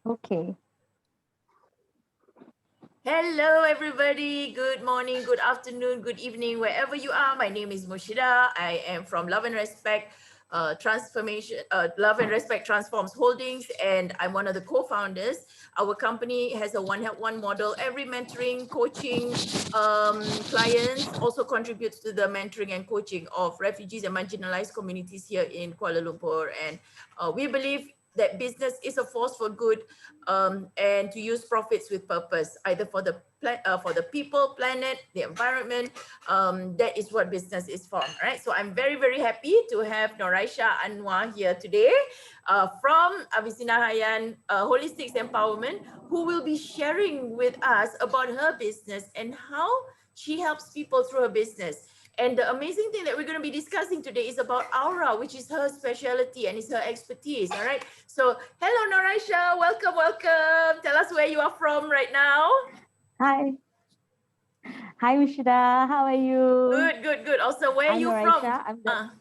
Okay. Hello, everybody. Good morning, good afternoon, good evening, wherever you are. My name is Mushida. I am from Love and Respect Love and Respect Transforms Holdings, and I'm one of the co-founders. Our company has a one help one model. Every mentoring, coaching clients also contributes to the mentoring and coaching of refugees and marginalized communities here in Kuala Lumpur. And we believe that business is a force for good, and to use profits with purpose, either for the people, planet, the environment. That is what business is for, right? So I'm very, very happy to have Noraisha Anwar here today, from Avicenna Hayyan Holistics Empowerment, who will be sharing with us about her business and how she helps people through her business. And the amazing thing that we're going to be discussing today is about aura, which is her specialty and is her expertise. All right. So, hello, Noraisha. Welcome, welcome. Tell us where you are from right now. Hi. Hi, Mushida. How are you? Good, good, good. Also, where are I'm you from? Noraisha.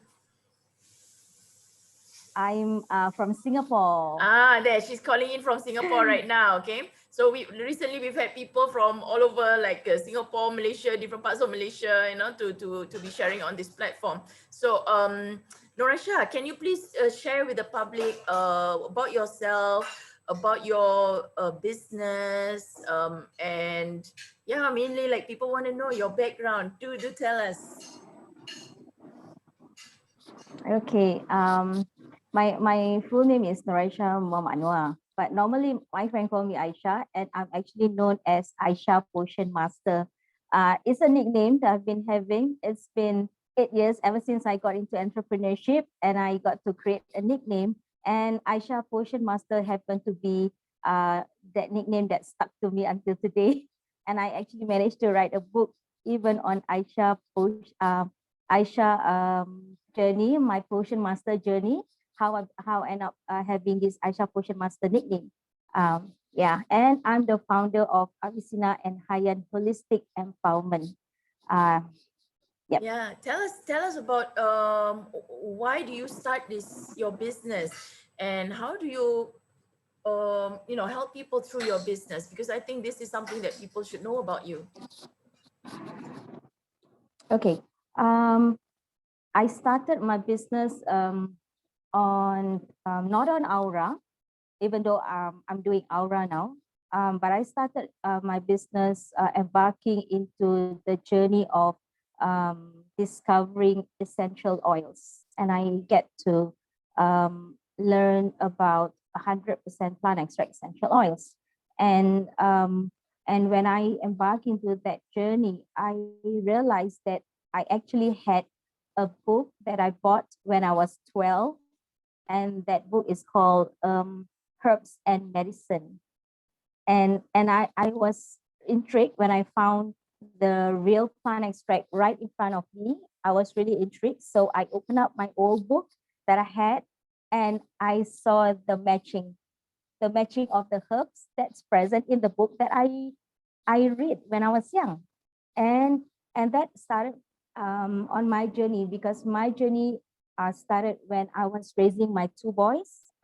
I'm from Singapore. There. She's calling in from Singapore right now. Okay. So we've had people from all over, like Singapore, Malaysia, different parts of Malaysia, to be sharing on this platform. So, Noraisha, can you please share with the public about yourself, about your business, and yeah, mainly like people want to know your background. Do tell us. Okay. My full name is Noraisha Anwar, but normally my friend call me Aisha, and I'm actually known as Aisha Potion Master. It's a nickname that I've been having. It's been 8 years ever since I got into entrepreneurship, and I got to create a nickname. And Aisha Potion Master happened to be that nickname that stuck to me until today. And I actually managed to write a book even on Aisha journey, my Potion Master journey, how I end up having this Aisha Potion Master nickname. Yeah, and I'm the founder of Avicenna and Hayyan Holistic Empowerment. Uh, yep. Yeah, tell us about why do you start your business, and how do you help people through your business, because I think this is something that people should know about you. Okay. I started my business on not on Aura, even though I'm doing Aura now. But I started my business embarking into the journey of discovering essential oils. And I get to learn about 100% plant extract essential oils. And when I embark into that journey, I realized that I actually had a book that I bought when I was 12. And that book is called Herbs and Medicine. And I was intrigued when I found the real plant extract right in front of me. I was really intrigued. So I opened up my old book that I had, and I saw the matching of the herbs that's present in the book that I read when I was young. And and that started on my journey, because my journey started when I was raising my two boys.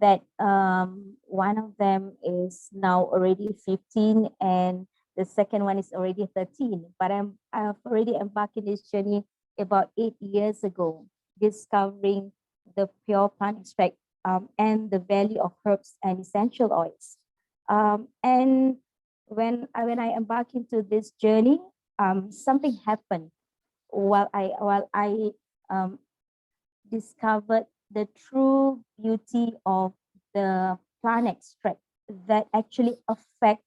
That one of them is now already 15, and the second one is already 13. But I've already embarked in this journey about 8 years ago, discovering the pure plant extract and the value of herbs and essential oils. And when I embark into this journey, something happened while I um, discovered the true beauty of the plant extract that actually affect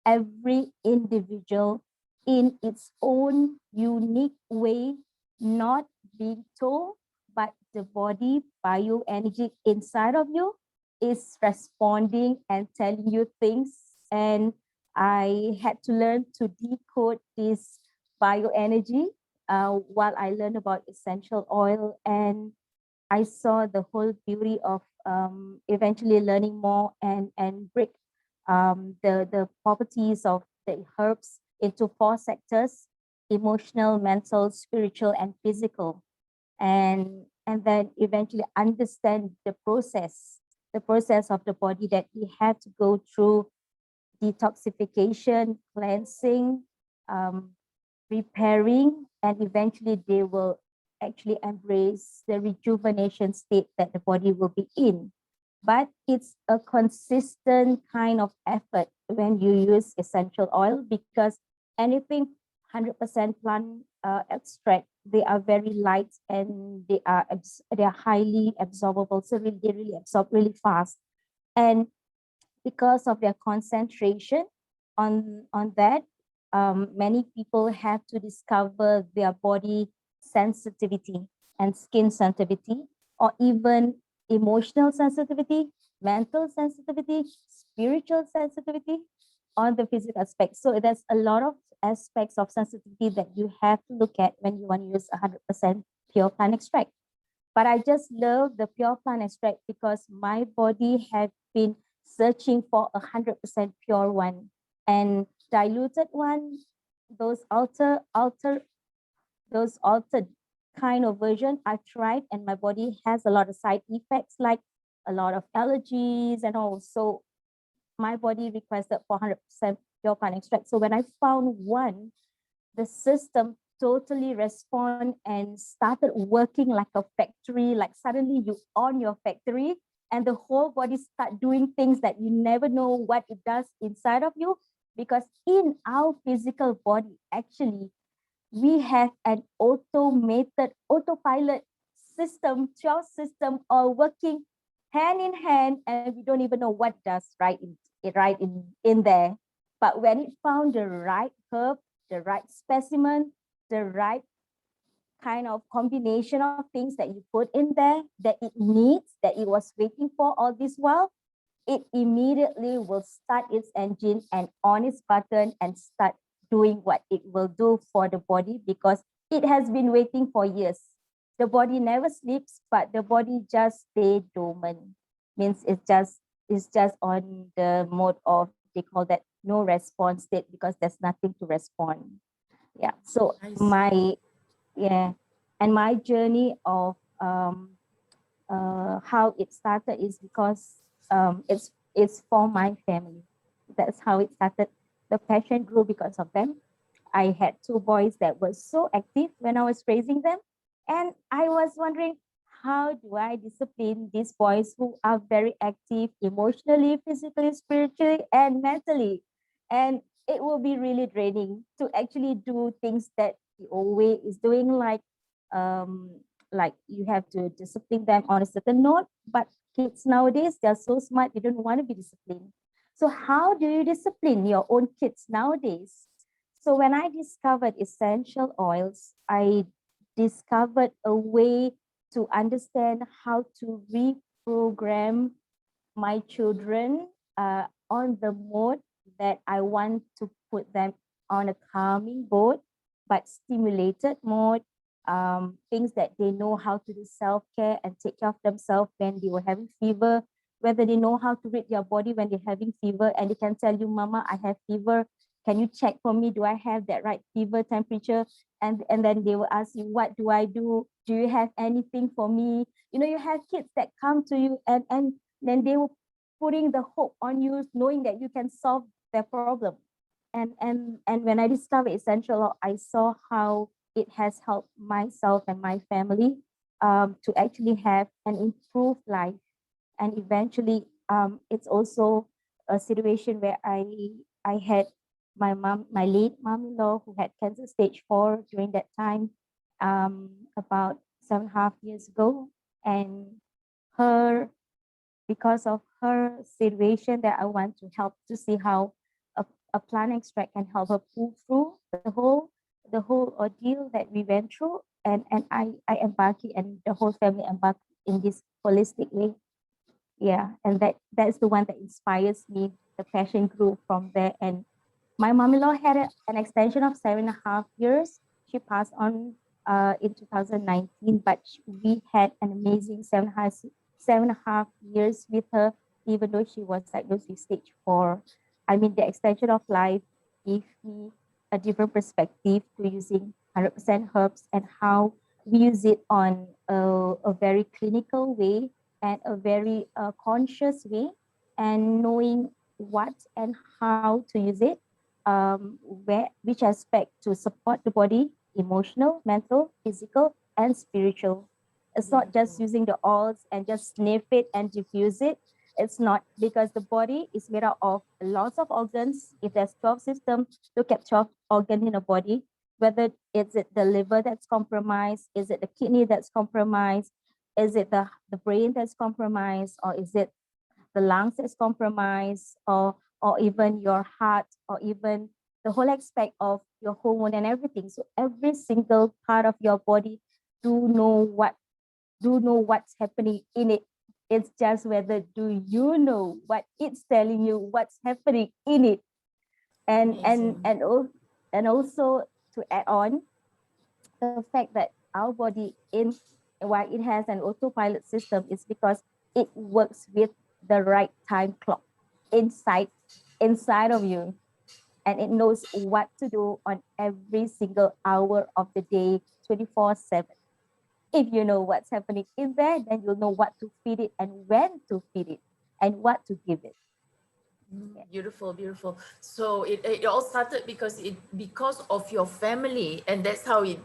every individual in its own unique way, not being told, but the body bioenergy inside of you is responding and telling you things. And I had to learn to decode this bioenergy while I learned about essential oil, and I saw the whole beauty of eventually learning more and break the properties of the herbs into 4 sectors: emotional, mental, spiritual, and physical. And then eventually understand the process the process of the body that we had to go through detoxification, cleansing, um, repairing, and eventually they will actually embrace the rejuvenation state that the body will be in. But it's a consistent kind of effort when you use essential oil, because anything 100% plant extract, they are very light and they are highly absorbable. So really, they really absorb really fast. And because of their concentration on that, many people have to discover their body sensitivity and skin sensitivity, or even emotional sensitivity, mental sensitivity, spiritual sensitivity on the physical aspect. So there's a lot of aspects of sensitivity that you have to look at when you want to use 100% pure plant extract. But I just love the pure plant extract because my body had been searching for 100% pure one, and diluted one, those altered kind of version I tried, and my body has a lot of side effects like a lot of allergies and all. So my body requested for 100% pure plant extract. So when I found one, the system totally respond and started working like a factory. Like suddenly you on your factory and the whole body start doing things that you never know what it does inside of you, because in our physical body actually we have an automated autopilot system, 12 system, all working hand in hand, and we don't even know what it does in there. But when it found the right herb, the right specimen, the right kind of combination of things that you put in there that it needs, that it was waiting for all this while, it immediately will start its engine and on its button and start doing what it will do for the body, because it has been waiting for years. The body never sleeps, but the body just stay dormant. Means it's just on the mode of, they call that no response state, because there's nothing to respond. Yeah. So I see. my yeah, and my journey of how it started is because it's for my family. That's how it started. The passion grew because of them. I had two boys that were so active when I was raising them, and I was wondering, how do I discipline these boys who are very active emotionally, physically, spiritually, and mentally? And it will be really draining to actually do things that the old way is doing, um, like you have to discipline them on a certain note. But kids nowadays, they're so smart, they don't want to be disciplined. So how do you discipline your own kids nowadays? So when I discovered essential oils, I discovered a way to understand how to reprogram my children on the mode that I want to put them on a calming mode, but stimulated mode, things that they know how to do self-care and take care of themselves when they were having fever, whether they know how to read their body when they're having fever, and they can tell you, Mama, I have fever. Can you check for me? Do I have that right fever temperature? And then they will ask you, what do I do? Do you have anything for me? You know, you have kids that come to you, and then they will putting the hope on you, knowing that you can solve their problem. And when I discovered essential oil, I saw how it has helped myself and my family to actually have an improved life. And eventually, it's also a situation where I had my late mom-in-law, who had cancer stage 4 during that time, about 7.5 years ago. And her because of her situation, that I want to help to see how a plant extract can help her pull through the whole ordeal that we went through. And I embarked, and the whole family embarked in this holistic way. Yeah, and that's the one that inspires me. The passion grew from there. And my mom-in-law had an extension of 7.5 years. She passed on in 2019, but we had an amazing 7.5 years with her, even though she was diagnosed with stage 4. I mean, the extension of life gave me a different perspective to using 100% herbs, and how we use it on a very clinical way, and a very conscious way, and knowing what and how to use it, which aspect to support the body, emotional, mental, physical, and spiritual. It's not just Beautiful. using the oils and just sniff it and diffuse it. It's not, because the body is made up of lots of organs. If there's 12 systems, look at 12 organs in a body, whether is it the liver that's compromised, is it the kidney that's compromised, is it the brain that's compromised, or is it the lungs that's compromised, or even your heart, or even the whole aspect of your hormone and everything. So every single part of your body do know what do know what's happening in it. It's just whether do you know what it's telling you, what's happening in it. and and Amazing. and, al- and also, to add on, the fact that our body, in why it has an autopilot system, is because it works with the right time clock inside inside of you, and it knows what to do on every single hour of the day, 24/7. If you know what's happening in there, then you'll know what to feed it and when to feed it and what to give it. Yeah. Beautiful, beautiful. So it all started because of your family, and that's how it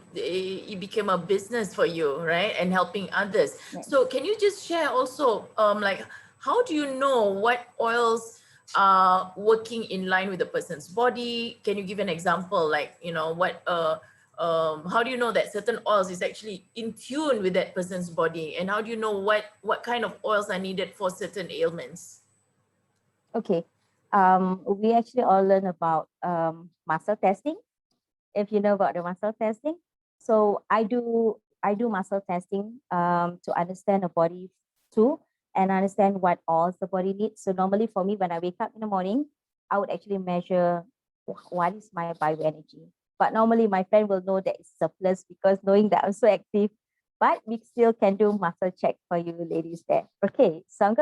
became a business for you, right? And helping others. Yeah. So can you just share also, like, how do you know what oils are working in line with the person's body? Can you give an example, like, how do you know that certain oils is actually in tune with that person's body, and how do you know what kind of oils are needed for certain ailments? Okay. We actually all learn about muscle testing, if you know about the muscle testing. So I do muscle testing to understand the body too, and understand what all the body needs. So normally for me, when I wake up in the morning, I would actually measure what is my bioenergy. But normally my friend will know that it's surplus, because knowing that I'm so active. But we still can do muscle check for you ladies there. Okay, so I'm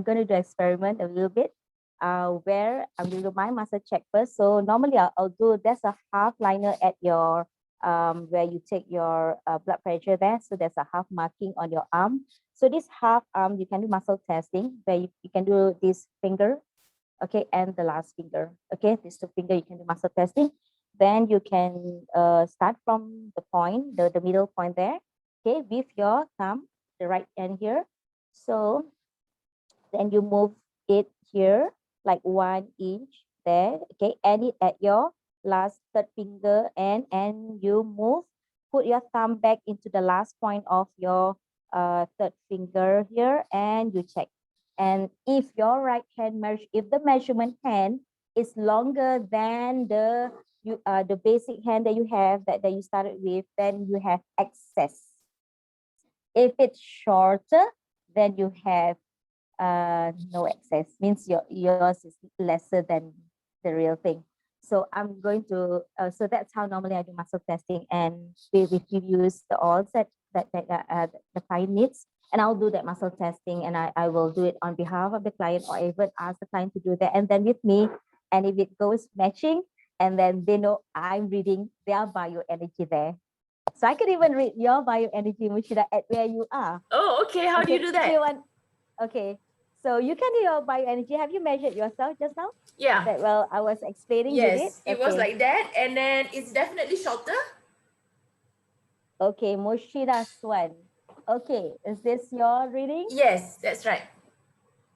gonna do experiment a little bit, where I'm going to do my muscle check first. So normally I'll do, there's a half liner at your where you take your blood pressure there. So there's a half marking on your arm. So this half arm, you can do muscle testing, where you can do this finger, okay, and the last finger. Okay, these two finger you can do muscle testing. Then you can start from the point, the middle point there, okay, with your thumb, the right hand here. So then you move it here like 1 inch there, okay, and it at your last third finger, and you move, put your thumb back into the last point of your third finger here, and you check. And if your right hand measure, if the measurement hand is longer than the basic hand that you have, that you started with, then you have excess. If it's shorter, then you have no excess, means yours is lesser than the real thing. So I'm going to so that's how normally I do muscle testing, and we use the oils that the client needs, and I'll do that muscle testing, and I will do it on behalf of the client, or even ask the client to do that, and then with me. And if it goes matching, and then they know I'm reading their bioenergy there. So I could even read your bioenergy, Mushida, at where you are. Oh, okay. How do you Okay, do if you that? want. Okay, so you can do your bioenergy. Have you measured yourself just now? Yeah. That, well, I was explaining, you did? Yes, it was Okay. like that, and then it's definitely shorter. Okay, Moshida Swan. Okay, is this your reading? Yes, that's right.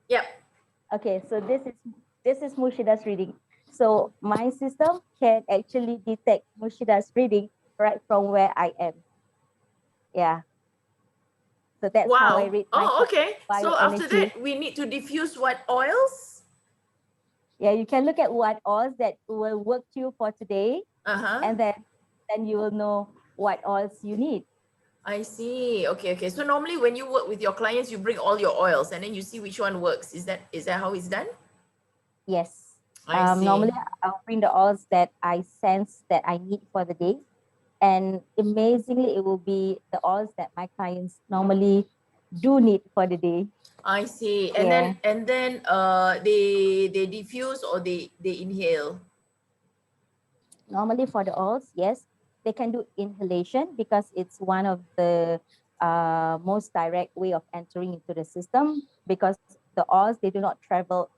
Yep. Okay, so this is Mushida's reading. So my system can actually detect Mushida's reading right from where I am. Yeah. So that's how I Wow. read my Oh, okay. So after bioenergy. that, we need to diffuse what oils? Yeah, you can look at what oils that will work you for today, Uh-huh. and then you will know what oils you need. I see. Okay, okay. So normally when you work with your clients, you bring all your oils and then you see which one works. Is that how it's done? Yes. I Normally see. I'll bring the oils that I sense that I need for the day. And amazingly, it will be the oils that my clients normally do need for the day. I see. And then Yeah. they diffuse or they inhale. Normally for the oils, yes, they can do inhalation, because it's one of the most direct way of entering into the system, because the oils, they do not travel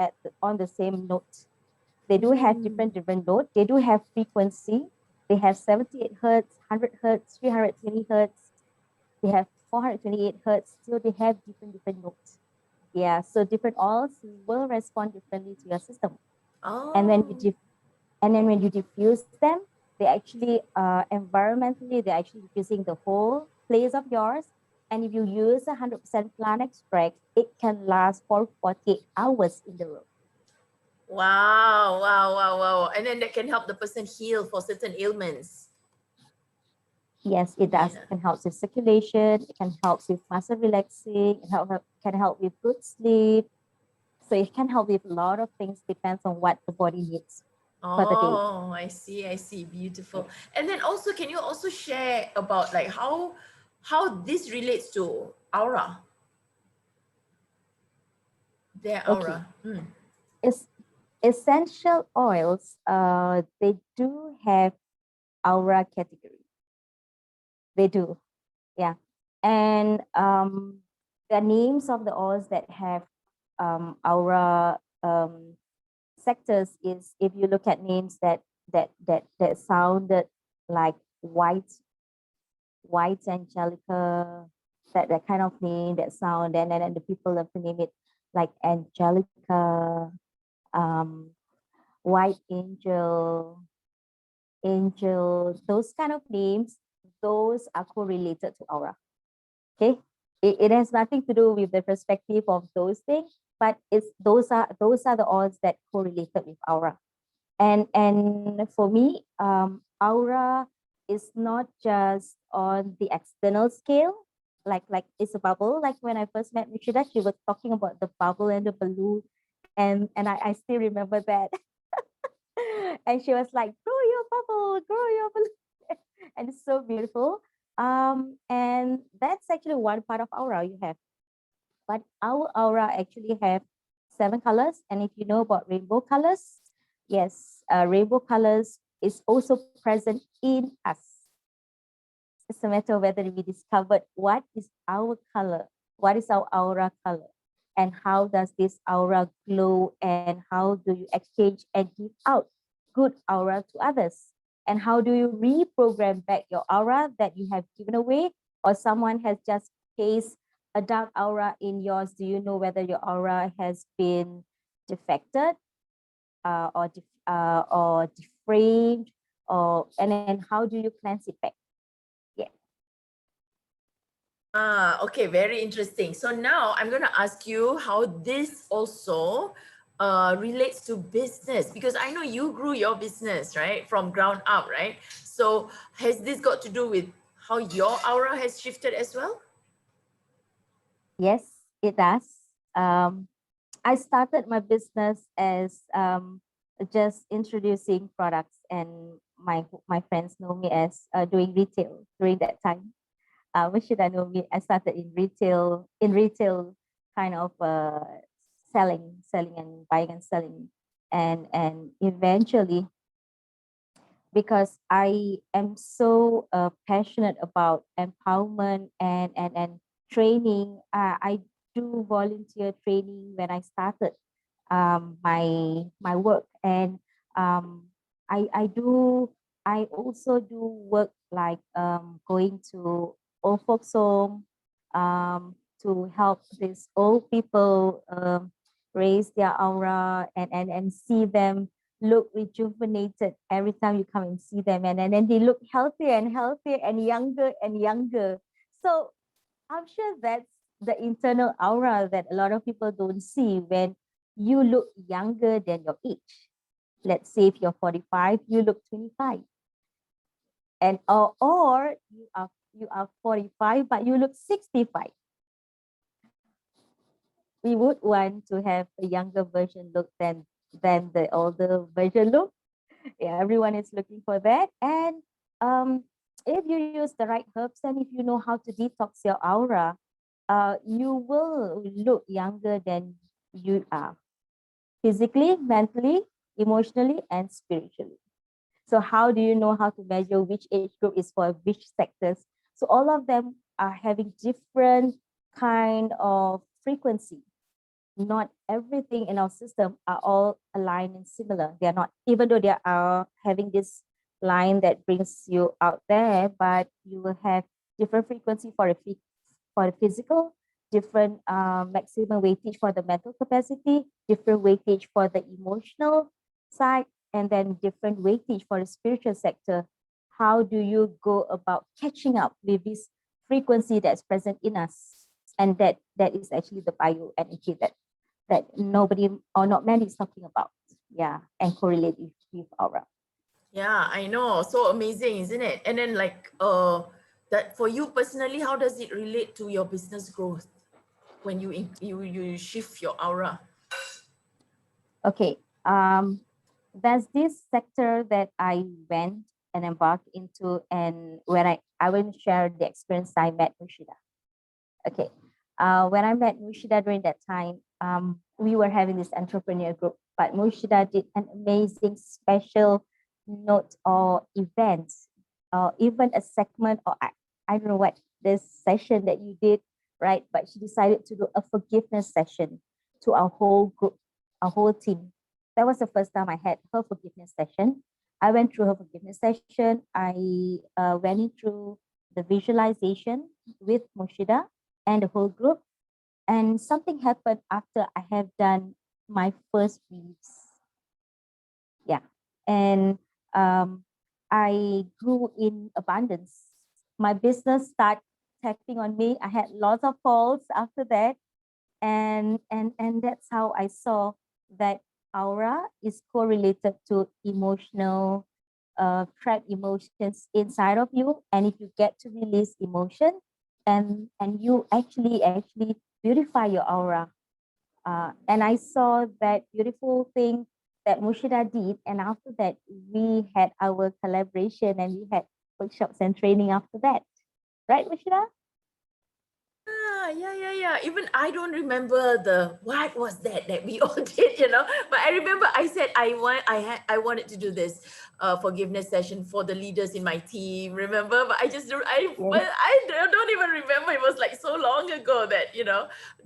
on the same note. They do have different note. They do have frequency. They have 78 hertz, 100 hertz, 320 hertz. They have 428 hertz. So they have different notes. Yeah, so different oils will respond differently to your system. And when Oh. when you diffuse them, they actually environmentally, they're actually diffusing the whole place of yours. And if you use 100% plant extract, it can last for 48 hours in the room. Wow, wow, wow, wow. And then that can help the person heal for certain ailments. Yes, it does. Yeah. It can help with circulation. It can help with muscle relaxing. Can help with good sleep. So it can help with a lot of things. Depends on what the body needs for the day. Oh, I see, I see. Beautiful. And then also, can you also share about like how this relates to aura, their Okay. aura? Mm. It's essential oils. They do have aura category. They do. Yeah. And the names of the oils that have aura sectors is, if you look at names that sounded like white angelica, that kind of name, that sound, and then the people love to name it like angelica, um white angel, those kind of names, those are correlated to aura. Okay, it has nothing to do with the perspective of those things, but it's those are the odds that correlated with aura. And for me, aura is not just on the external scale, like it's a bubble. Like when I first met Rishida, she was talking about the bubble and the balloon, and I still remember that. And she was like, grow your bubble, grow your balloon. And it's so beautiful. And that's actually one part of aura you have. But our aura actually have 7 colors. And if you know about rainbow colors, yes, rainbow colors is also present in us. It's a matter of whether we discovered what is our color, what is our aura color, and how does this aura glow, and how do you exchange and give out good aura to others, and how do you reprogram back your aura that you have given away, or someone has just placed a dark aura in yours. Do you know whether your aura has been defected, or deframed, and then how do you cleanse it back? Yeah. Ah, okay, very interesting. So now I'm going to ask you how this also relates to business, because I know you grew your business, right, from ground up, right? So has this got to do with how your aura has shifted as well? Yes, it does. Um, I started my business as just introducing products, and my friends know me as doing retail during that time. Which should I know me? I started in retail kind of selling and buying and selling, and eventually, because I am so passionate about empowerment and training. I do volunteer training when I started my work, and um, I also do work like going to old folks home, to help these old people raise their aura, and see them look rejuvenated every time you come and see them, and then they look healthier and healthier and younger. So I'm sure that's the internal aura that a lot of people don't see when you look younger than your age. Let's say if you're 45, you look 25. And or you are 45 but you look 65. We would want to have a younger version look than the older version look. Yeah, everyone is looking for that. And if you use the right herbs, and if you know how to detox your aura, you will look younger than you are, physically, mentally, emotionally, and spiritually. So how do you know how to measure which age group is for which sectors? So all of them are having different kind of frequency. Not everything in our system are all aligned and similar. They are not, even though they are having this line that brings you out there, but you will have different frequency for the physical, different maximum weightage for the mental capacity, different weightage for the emotional side, and then different weightage for the spiritual sector. How do you go about catching up with this frequency that's present in us? And that is actually the bioenergy that nobody or not many is talking about. Yeah, and correlate with aura. Yeah, I know. So amazing, isn't it? And then like that for you personally, how does it relate to your business growth when you shift your aura? Okay. There's this sector that I went and embarked into, and when I will share the experience I met Mushida. Okay. When I met Mushida during that time, we were having this entrepreneur group, but Mushida did an amazing special note or events, or even a segment, or I don't know what this session that you did, right? But she decided to do a forgiveness session to our whole group, our whole team. That was the first time I had her forgiveness session. I went through her forgiveness session. I went in through the visualization with Mushida and the whole group. And something happened after I have done my first weeks. Yeah. And um, I grew in abundance. My business started tapping on me. I had lots of calls after that. And that's how I saw that aura is correlated to emotional trapped emotions inside of you. And if you get to release emotion, and you actually beautify your aura. And I saw that beautiful thing that Mushida did. And after that, we had our collaboration and we had workshops and training after that. Right, Mushida? Yeah. Even I don't remember the what was that we all did, you know. But I remember I said I wanted to do this forgiveness session for the leaders in my team. Remember, but I just don't Yes. don't even remember. It was like so long ago that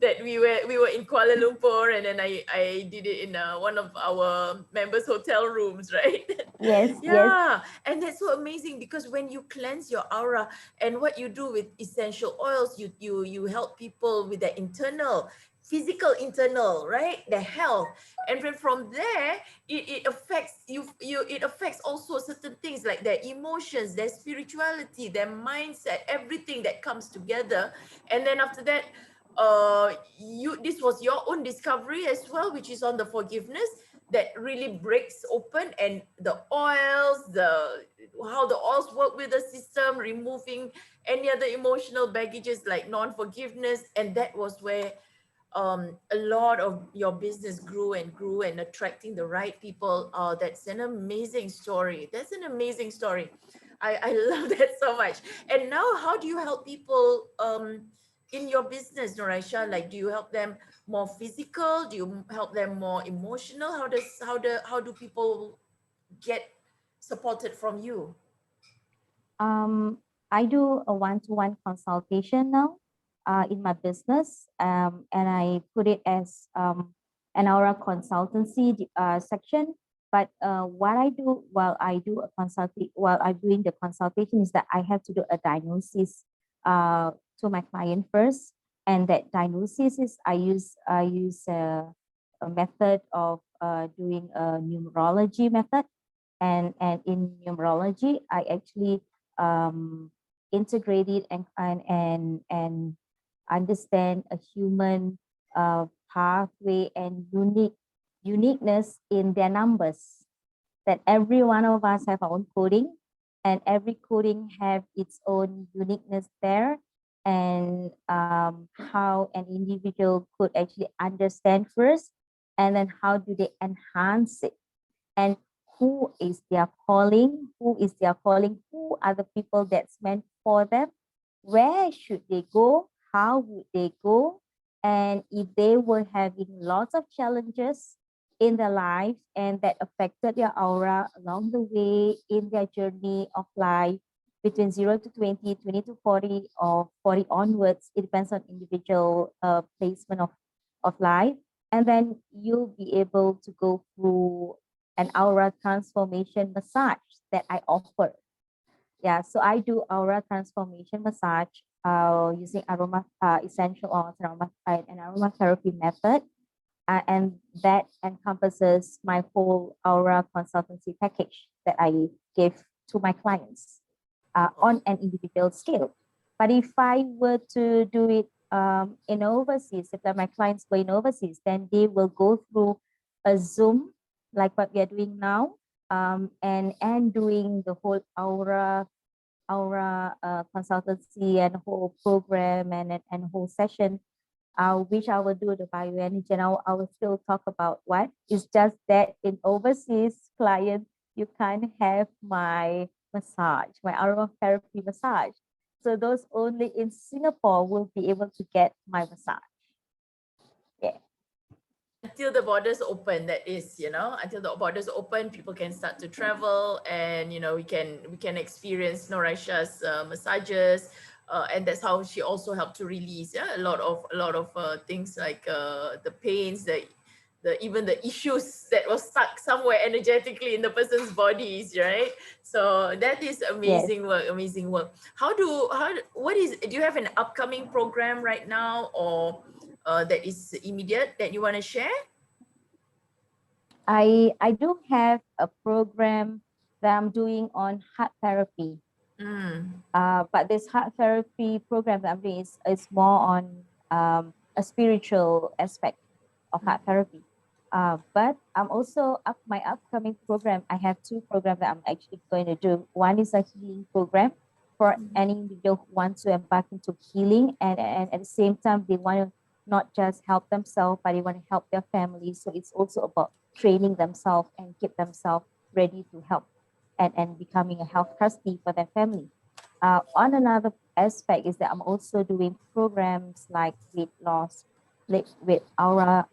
that we were in Kuala Lumpur, and then I did it in one of our members' hotel rooms, right? Yes, yes. Yeah, and that's so amazing because when you cleanse your aura and what you do with essential oils, you help people with their internal physical internal, right, their health. And then from there it affects it affects also certain things like their emotions, their spirituality, their mindset, everything that comes together. And then after that, this was your own discovery as well, which is on the forgiveness, that really breaks open, and the oils, the how the oils work with the system, removing any other emotional baggages like non-forgiveness. And that was where a lot of your business grew and attracting the right people. That's an amazing story. That's an amazing story. I love that so much. And now, how do you help people in your business, Noraisha? Like, do you help them more physical? Do you help them more emotional? How do people get supported from you? Um, I do a one-to-one consultation now in my business, and I put it as an aura consultancy section. But what I do while I'm doing the consultation is that I have to do a diagnosis to my client first, and that diagnosis is I use a method of doing a numerology method, and in numerology I actually um, integrate it and understand a human pathway and uniqueness in their numbers, that every one of us have our own coding, and every coding have its own uniqueness there, and how an individual could actually understand first, and then how do they enhance it, and who are the people that's meant for them, where should they go, how would they go, and if they were having lots of challenges in their lives and that affected their aura along the way in their journey of life, between 0 to 20, 20 to 40, or 40 onwards. It depends on individual placement of life. And then you'll be able to go through an aura transformation massage that I offer. Yeah, so I do aura transformation massage using aroma essential oils and aromatherapy method. And that encompasses my whole aura consultancy package that I give to my clients on an individual scale. But if I were to do it in overseas, if my clients go in overseas, then they will go through a Zoom like what we are doing now, and doing the whole aura consultancy and whole program and whole session, which I will do the bioenergy, and I will still talk about what. It's just that in overseas client, you can't have my massage, my aromatherapy massage. So those only in Singapore will be able to get my massage. Yeah. Until the borders open, that is, until the borders open, people can start to travel, and we can experience Noraisha's massages, and that's how she also helped to release, a lot of things like the pains, the even the issues that was stuck somewhere energetically in the person's bodies, right? So that is Yes. amazing work. Do you have an upcoming program right now, or that is immediate that you want to share? I do have a program that I'm doing on heart therapy. But this heart therapy program that I'm doing is more on a spiritual aspect of heart therapy. But I'm also my upcoming program. I have two programs that I'm actually going to do. One is a healing program for any individual who wants to embark into healing, and at the same time they want to not just help themselves, but they want to help their family. So it's also about training themselves and keep themselves ready to help and becoming a health trustee for their family. On another aspect is that I'm also doing programs like weight loss, like with aura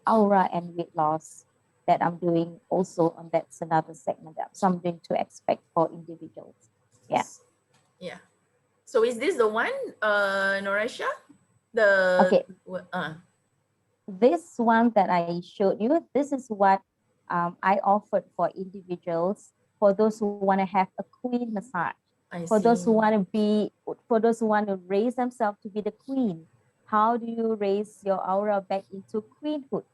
and weight loss that I'm doing also on. That's another segment that something to expect for individuals. Yeah. Yeah. So is this the one, Noraisha? The Okay. This one that I showed you, this is what I offered for individuals, for those who want to have a queen massage, I for those see. who want to for those who want to raise themselves to be the queen. How do you raise your aura back into queenhood?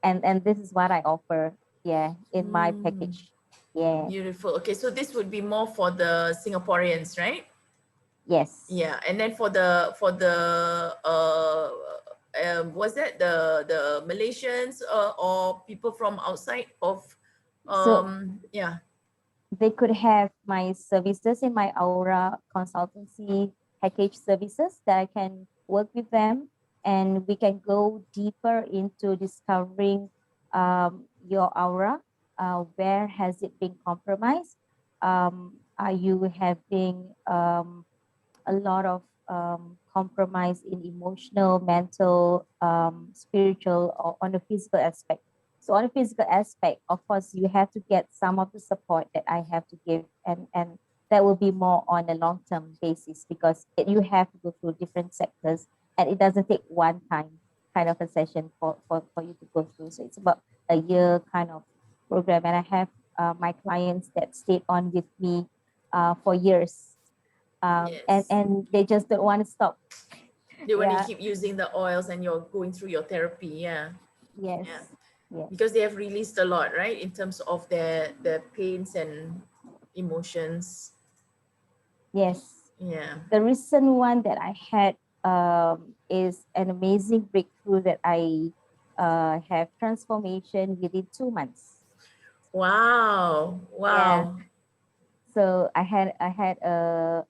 And this is what I offer, yeah, in my package. Yeah. Beautiful. Okay, so this would be more for the Singaporeans, right? Yes. Yeah, and then was that the Malaysians, or people from outside of, So yeah. they could have my services in my aura consultancy package services that I can work with them, and we can go deeper into discovering your aura. Where has it been compromised? Are you having a lot of compromise in emotional, mental, spiritual, or on the physical aspect? So on the physical aspect, of course, you have to get some of the support that I have to give, and that will be more on a long-term basis, because you have to go through different sectors, and it doesn't take one time kind of a session for you to go through. So it's about a year kind of program, and I have my clients that stayed on with me for years, Yes, and they just don't want to stop. they want to Yeah. keep using the oils, and you're going through your therapy. Yeah. Yes. Yeah, Yes. because they have released a lot, right, in terms of their pains and emotions. Yes. Yeah. The recent one that I had is an amazing breakthrough that I have transformation within 2 months. Wow. Yeah. Wow. So I had a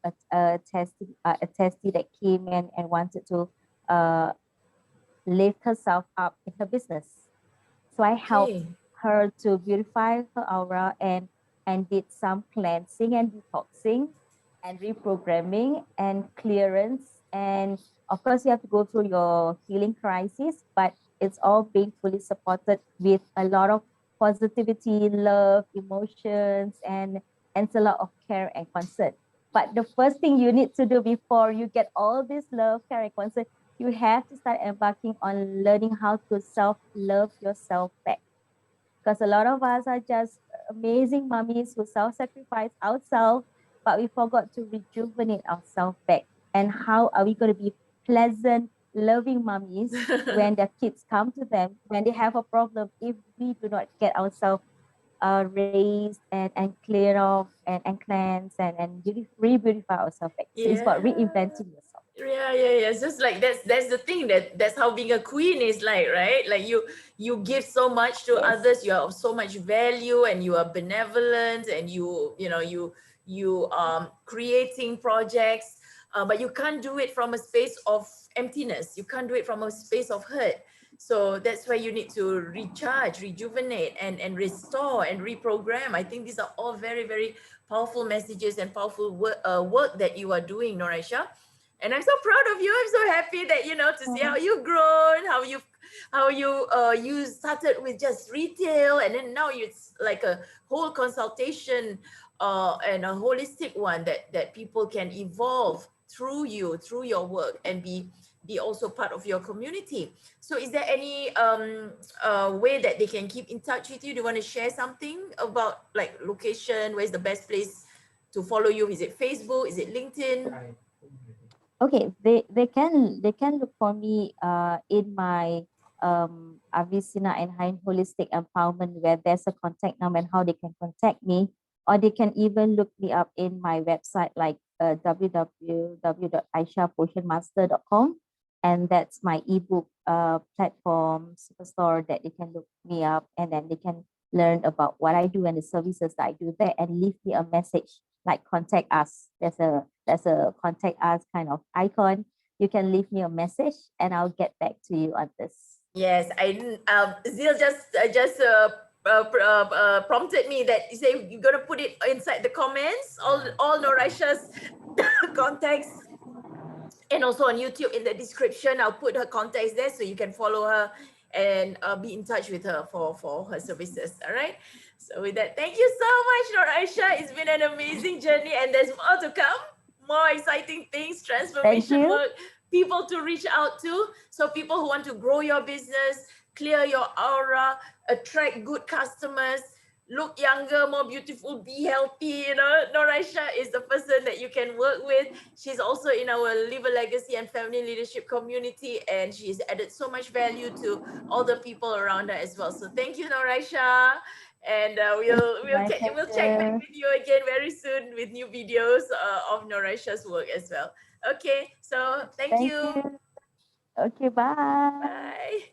testy that came in and wanted to uh, lift herself up in her business. So I helped Okay. her to beautify her aura, and did some cleansing and detoxing and reprogramming and clearance. And of course, you have to go through your healing crisis, but it's all being fully supported with a lot of positivity, love, emotions, and it's a lot of care and concern. But the first thing you need to do before you get all this love, care, and concern, you have to start embarking on learning how to self-love yourself back. Because a lot of us are just amazing mummies who self-sacrifice ourselves, but we forgot to rejuvenate ourselves back. And how are we going to be pleasant, loving mummies when their kids come to them, when they have a problem, if we do not get ourselves raised and clear off and cleanse and re-beautify ourselves back. So it's about Yeah. reinventing yourself. Yeah. It's just like that's the thing, that's how being a queen is like, right? Like you give so much to Yes. others, you are of so much value, and you are benevolent, and you creating projects, but you can't do it from a space of emptiness. You can't do it from a space of hurt. So that's why you need to recharge, rejuvenate, and restore and reprogram. I think these are all very, very powerful messages and powerful work that you are doing, Noraisha. And I'm so proud of you. I'm so happy that, to see how you've grown, how you started with just retail, and then now it's like a whole consultation, and a holistic one that people can evolve through you, through your work, and be also part of your community. So is there any way that they can keep in touch with you? Do you want to share something about like location? Where's the best place to follow you? Is it Facebook? Is it LinkedIn? Okay, they can look for me in my Avicenna and Hayyan Holistic Empowerment, where there's a contact number and how they can contact me, or they can even look me up in my website like www.aishapotionmaster.com, and that's my ebook platform superstore that they can look me up, and then they can learn about what I do and the services that I do there, and leave me a message like contact us. There's a contact us kind of icon. You can leave me a message and I'll get back to you on this. Yes, I didn't. Zil just prompted me that you say you're gonna put it inside the comments. All Noraisha's contacts, and also on YouTube in the description. I'll put her contacts there so you can follow her and be in touch with her for her services. All right. So with that, thank you so much, Noraisha. It's been an amazing journey, and there's more to come. More exciting things, Thank transformation you. work, people to reach out to. So people who want to grow your business, clear your aura, attract good customers, look younger, more beautiful, be healthy. Noraisha is the person that you can work with. She's also in our Live a Legacy and Family Leadership community, and she's added so much value to all the people around her as well. So thank you, Noraisha. And Thank we'll you. we'll My we'll check back pleasure. with you again very soon with new videos of Noraisha's work as well. Okay, so thank Thank you. you. Okay, bye. Bye.